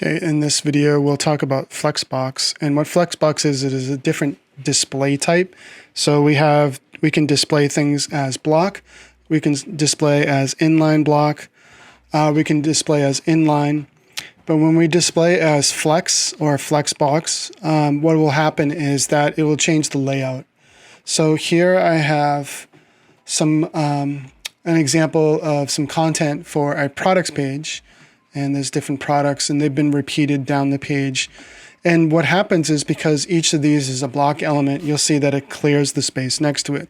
Okay, in this video, we'll talk about Flexbox. And what Flexbox is, it is a different display type. So we can display things as block, we can display as inline block, we can display as inline. But when we display as flex or Flexbox, what will happen is that it will change the layout. So here I have some an example of some content for a products page. And there's different products and they've been repeated down the page. And what happens is because each of these is a block element, you'll see that it clears the space next to it.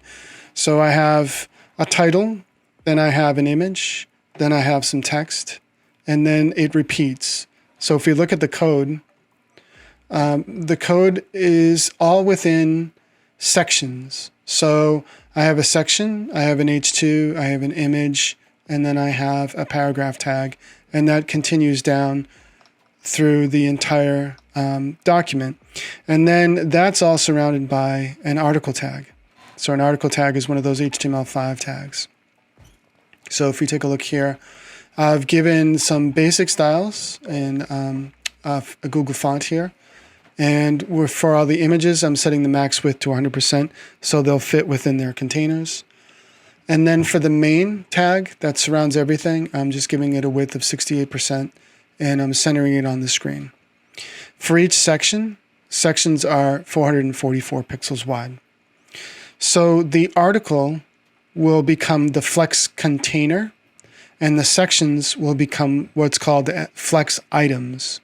So I have a title, then I have an image, then I have some text, and then it repeats. So if we look at the code is all within sections. So I have a section, I have an H2, I have an image, and then I have a paragraph tag. And that continues down through the entire document. And then that's all surrounded by an article tag. So an article tag is one of those HTML5 tags. So if we take a look here, I've given some basic styles in a Google font here. And for all the images, I'm setting the max width to 100%, so they'll fit within their containers. And then for the main tag that surrounds everything, I'm just giving it a width of 68% and I'm centering it on the screen. For each section, sections are 444 pixels wide. So the article will become the flex container and the sections will become what's called flex items.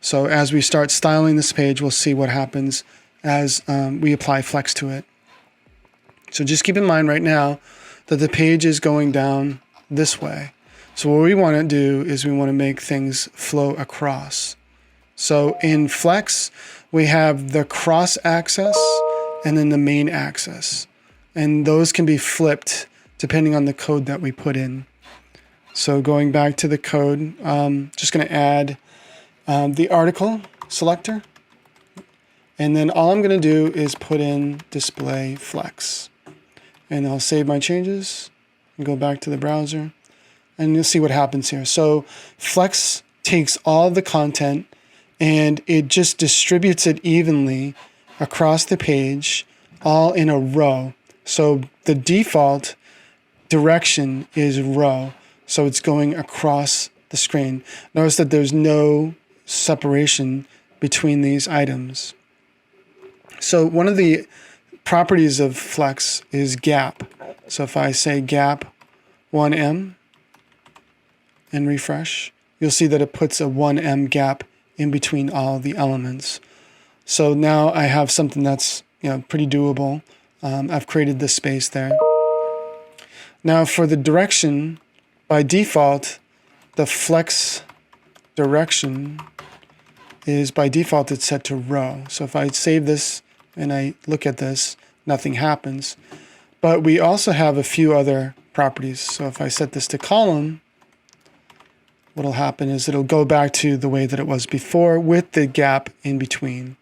So as we start styling this page, we'll see what happens as we apply flex to it. So just keep in mind right now that the page is going down this way. So what we want to do is we want to make things flow across. So in Flex, we have the cross axis and then the main axis. And those can be flipped depending on the code that we put in. So going back to the code, just going to add the article selector. And then all I'm going to do is put in display flex. And I'll save my changes and go back to the browser and you'll see what happens here. So Flex takes all the content and it just distributes it evenly across the page, all in a row. So the default direction is row. So it's going across the screen. Notice that there's no separation between these items. So one of the properties of Flex is gap. So if I say gap 1em and refresh, you'll see that it puts a 1em gap in between all the elements. So now I have something that's pretty doable. I've created this space there. Now for the direction, by default, the Flex direction is by default it's set to row. So if I save this and I look at this, nothing happens. But we also have a few other properties. So if I set this to column, what'll happen is it'll go back to the way that it was before with the gap in between.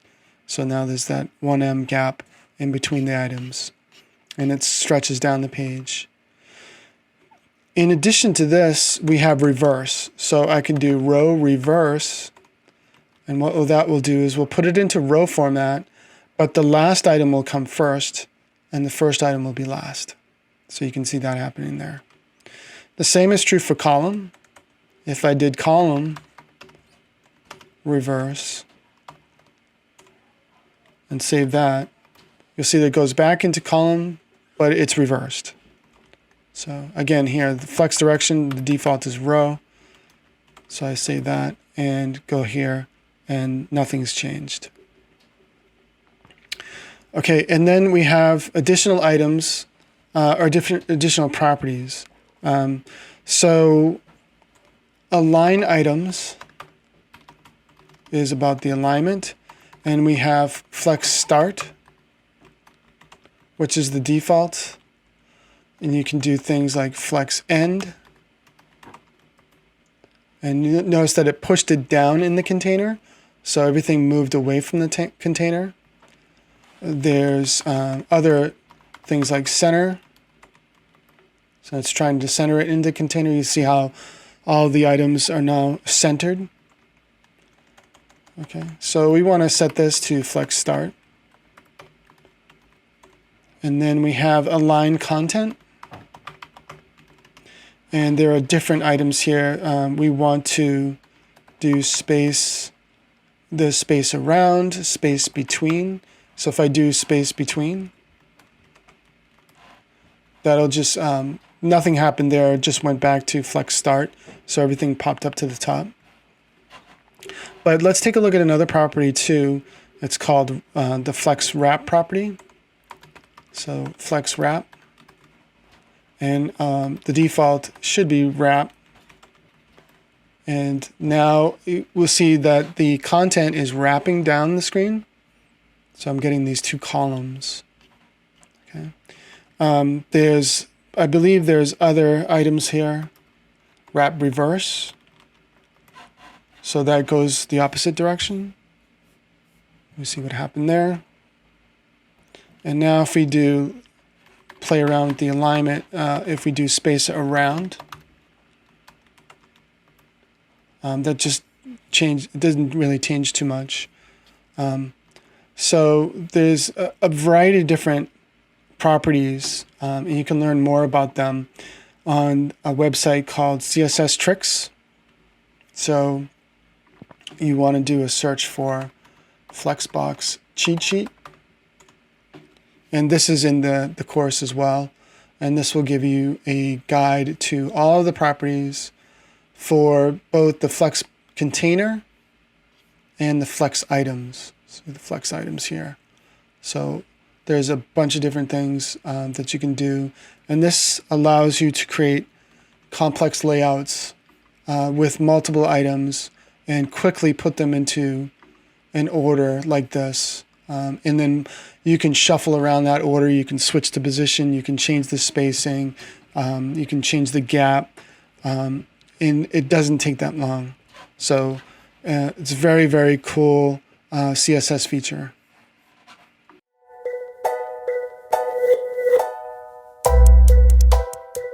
So now there's that 1em gap in between the items and it stretches down the page. In addition to this, we have reverse. So I can do row reverse, and what that will do is we'll put it into row format, but the last item will come first and the first item will be last. So you can see that happening there. The same is true for column. If I did column reverse and save that, you'll see that it goes back into column, but it's reversed. So again here, the flex direction, the default is row. So I save that and go here and nothing's changed. Okay, and then we have additional items or different additional properties. So align items is about the alignment, and we have flex start, which is the default, and you can do things like flex end. And you notice that it pushed it down in the container, so everything moved away from the container. There's other things like center. So it's trying to center it in the container. You see how all the items are now centered. Okay, so we want to set this to Flex Start. And then we have Align Content. And there are different items here. We want to do space, the space around, space between. So if I do space between, that'll just, nothing happened there. It just went back to Flex Start. So everything popped up to the top. But let's take a look at another property too. It's called the Flex Wrap property. So Flex Wrap. And the default should be wrap. And now we'll see that the content is wrapping down the screen. So I'm getting these two columns. Okay. I believe there's other items here. Wrap reverse. So that goes the opposite direction. We see what happened there. And now if we do play around with the alignment, if we do space around, that just changed. It doesn't really change too much. So there's a variety of different properties, and you can learn more about them on a website called CSS Tricks. So you want to do a search for Flexbox cheat sheet. And this is in the course as well. And this will give you a guide to all of the properties for both the Flex container and the Flex items. So the Flex items here. So there's a bunch of different things that you can do. And this allows you to create complex layouts with multiple items and quickly put them into an order like this. And then you can shuffle around that order. You can switch the position. You can change the spacing. You can change the gap. And it doesn't take that long. So it's a very, very cool CSS feature.